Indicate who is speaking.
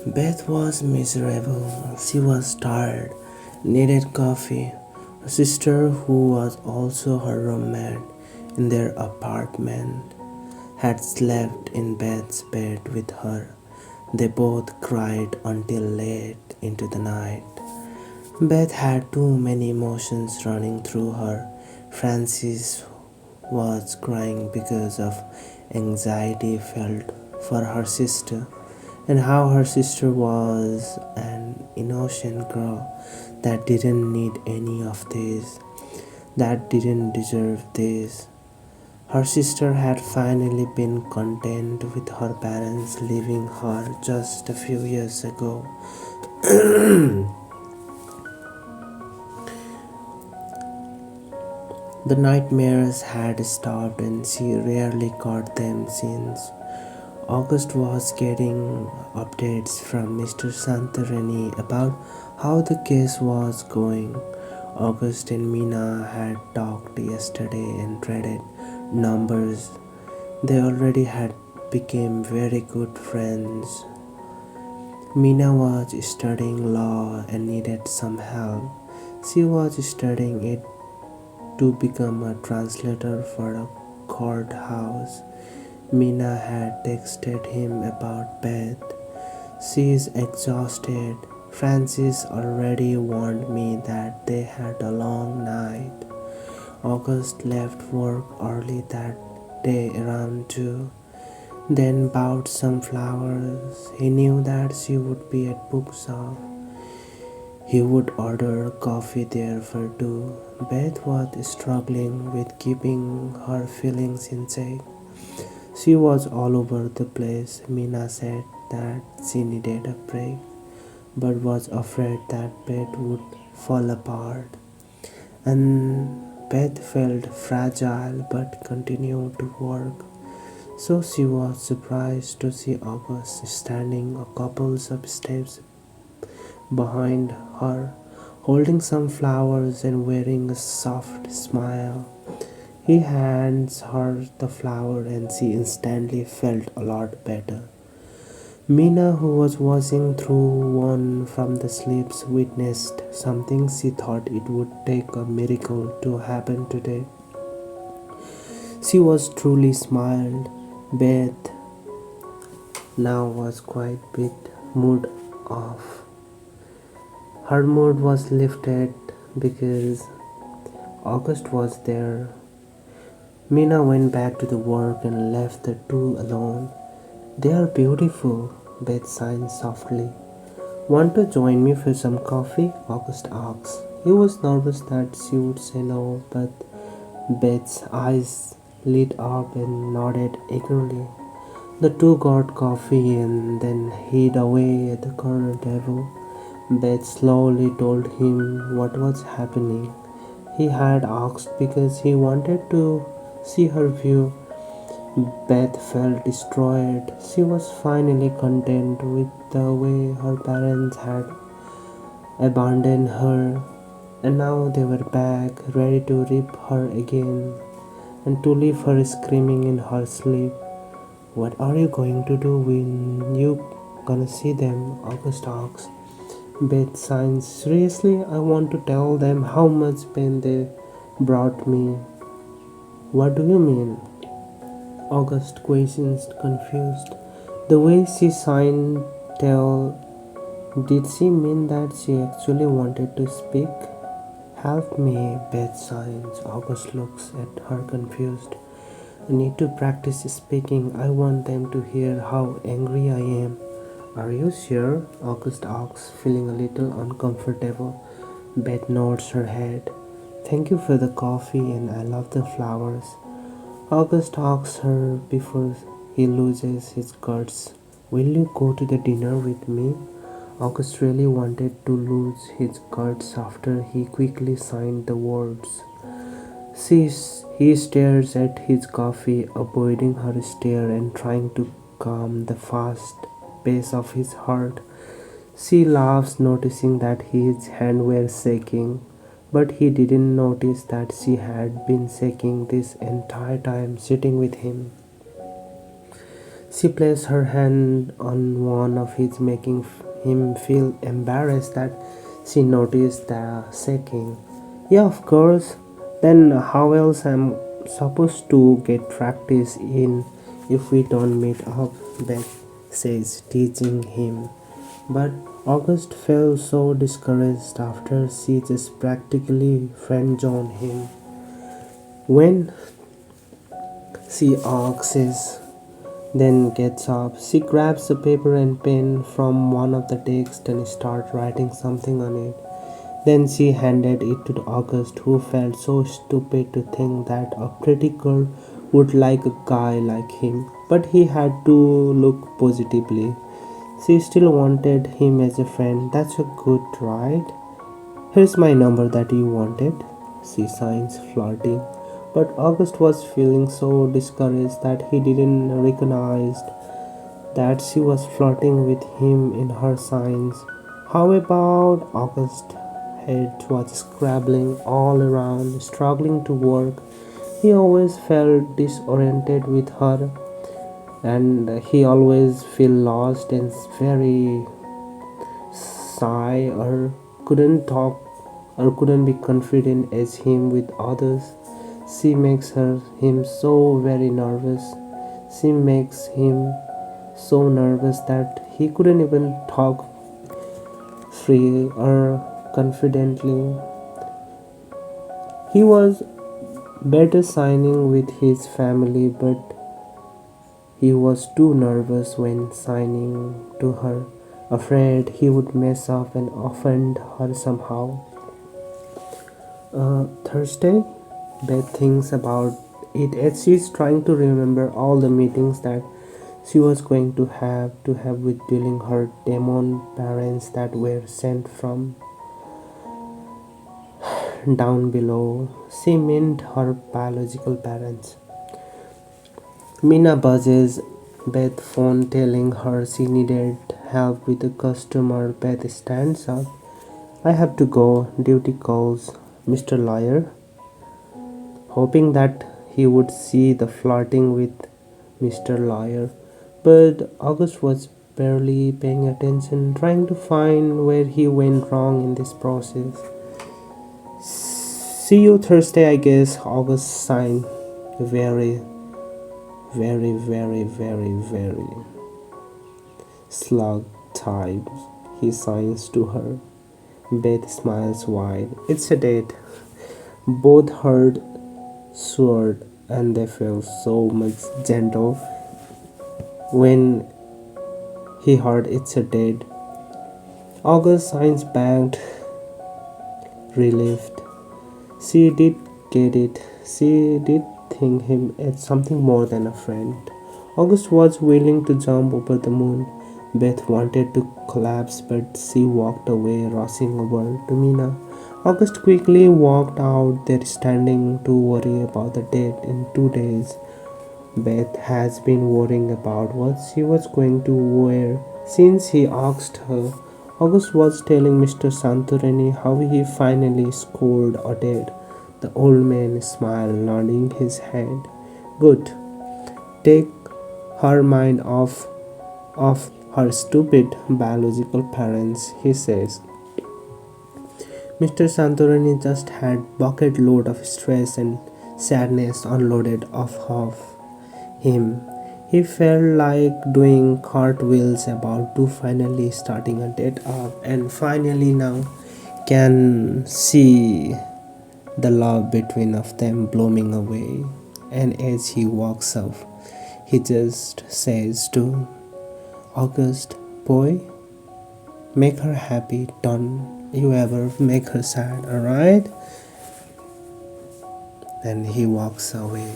Speaker 1: Beth was miserable. She was tired, needed coffee. Her sister, who was also her roommate in their apartment, had slept in Beth's bed with her. They both cried until late into the night. Beth had too many emotions running through her. Frances was crying because of anxiety felt for her sister and how her sister was an innocent girl that didn't need any of this, that didn't deserve this. Her sister had finally been content with her parents leaving her just a few years ago. The nightmares had stopped and she rarely caught them since. August was getting updates from Mr. Santorini about how the case was going. August and Mina had talked yesterday and traded numbers. They already had become very good friends. Mina was studying law and needed some help. She was studying it to become a translator for a courthouse. Mina had texted him about Beth. She is exhausted. Francis already warned me that they had a long night. August left work early that day around 2, then bought some flowers. He knew that she would be at bookshop. He would order coffee there for 2. Beth was struggling with keeping her feelings in check. She was all over the place. Mina said that she needed a break, but was afraid that Beth would fall apart. And Beth felt fragile but continued to work. So she was surprised to see August standing a couple of steps behind her, holding some flowers and wearing a soft smile. He hands her the flower and she instantly felt a lot better. Mina, who was watching through one from the slips, witnessed something she thought it would take a miracle to happen today. She was truly smiled. Beth now was quite bit mood off. Her mood was lifted because August was there. Mina went back to the work and left the two alone. They are beautiful, Beth sighed softly. Want to join me for some coffee? August asked. He was nervous that she would say no, but Beth's eyes lit up and nodded eagerly. The two got coffee and then hid away at the corner table. Beth slowly told him what was happening. He had asked because he wanted to see her view. Beth felt destroyed. She was finally content with the way her parents had abandoned her, and now they were back, ready to rip her again and to leave her screaming in her sleep. What are you going to do when you gonna see them? August asked. Beth sighed. Seriously, I want to tell them how much pain they brought me. What do you mean? August questioned, confused. The way she signed tell, did she mean that she actually wanted to speak? Help me, Beth signs. August looks at her confused. I need to practice speaking. I want them to hear how angry I am. Are you sure? August asks, feeling a little uncomfortable. Beth nods her head. Thank you for the coffee and I love the flowers. August asks her before he loses his guts. Will you go to the dinner with me? August really wanted to lose his guts after he quickly signed the words. He stares at his coffee, avoiding her stare and trying to calm the fast pace of his heart. She laughs, noticing that his hands were shaking, but he didn't notice that she had been shaking this entire time sitting with him. She placed her hand on one of his, making him feel embarrassed that she noticed the shaking. Yeah, of course. Then how else I'm supposed to get practice in if we don't meet up? Beth says, teasing him. But August felt so discouraged after she just practically friend zoned him. When she asks, then gets up, she grabs a paper and pen from one of the desks and starts writing something on it. Then she handed it to August, who felt so stupid to think that a pretty girl would like a guy like him. But he had to look positively. She still wanted him as a friend. That's a good, right? Here's my number that you wanted, she signs, flirting. But August was feeling so discouraged that he didn't recognize that she was flirting with him in her signs. How about August's head was scrabbling all around, struggling to work. He always felt disoriented with her, and he always felt lost and very shy, or couldn't talk or couldn't be confident as him with others. She makes him so very nervous. She makes him so nervous that he couldn't even talk free or confidently. He was better signing with his family, but he was too nervous when signing to her, afraid he would mess up and offend her somehow. Thursday, Beth thinks about it as she's trying to remember all the meetings that she was going to have with dealing her demon parents that were sent from down below. She meant her biological parents. Mina buzzes Beth's phone telling her she needed help with a customer. Beth stands up. I have to go, duty calls, Mr. Lawyer, hoping that he would see the flirting with Mr. Lawyer. But August was barely paying attention, trying to find where he went wrong in this process. See you Thursday, I guess, August signed. Very, very, very, very, very slug type. He signs to her. Beth smiles wide. It's a date. Both heard sword and they felt so much gentle when he heard it's a date. August signs back, relieved. She did get it. She did think him as something more than a friend. August was willing to jump over the moon. Beth wanted to collapse, but she walked away, rushing over to Mina. August quickly walked out there, standing to worry about the date in 2 days. Beth has been worrying about what she was going to wear since he asked her. August was telling Mr. Santorini how he finally scored a date. The old man smiled, nodding his head. Good. Take her mind off her stupid biological parents, he says. Mr. Santorini just had bucket load of stress and sadness unloaded off of him. He felt like doing cartwheels about to finally starting a date up and finally now can see the love between of them blooming away. And as he walks off, he just says to August, boy, make her happy, don't you ever make her sad, alright? Then he walks away.